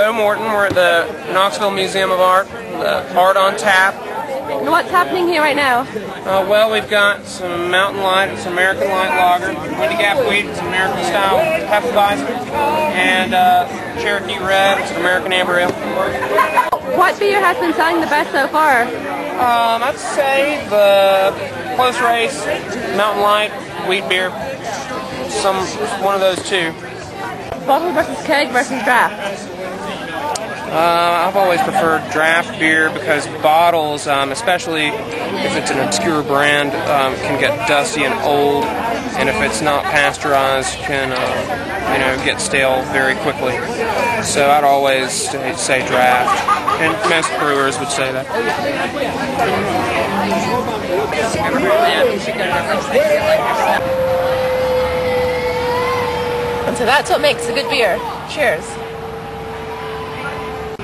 Joe Morton. We're at the Knoxville Museum of Art, Art on Tap. And what's happening here right now? Well, we've got some Mountain Light, it's American Light Lager, Windy Gap Wheat, it's American Style Hefeweizen, and Cherokee Red, it's an American Amber Ale. What beer has been selling the best so far? I'd say the close race, Mountain Light, wheat beer, one of those two. Bottle versus keg versus draft? I've always preferred draft beer because bottles, especially if it's an obscure brand, can get dusty and old, and if it's not pasteurized, can get stale very quickly. So I'd always say draft, and most brewers would say that. And so that's what makes a good beer. Cheers.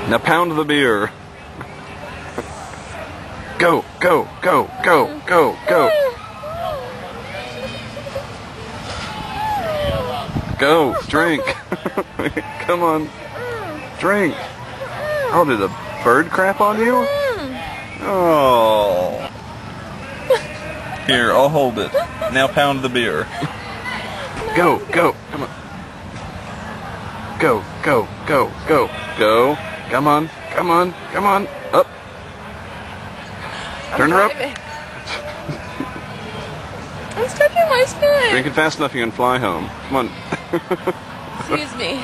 Now pound the beer. Go, go, go, go, go, go. Go, drink. Come on, drink. Oh, did a bird crap on you? Oh. Here, I'll hold it. Now pound the beer. Go, go, come on. Go, go, go, go, go. Come on, come on, come on. Up. Turn her up. I'm stuck in my spine. Drink it fast enough, you can fly home. Come on. Excuse me.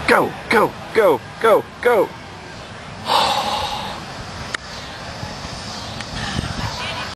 Go, go, go, go, go.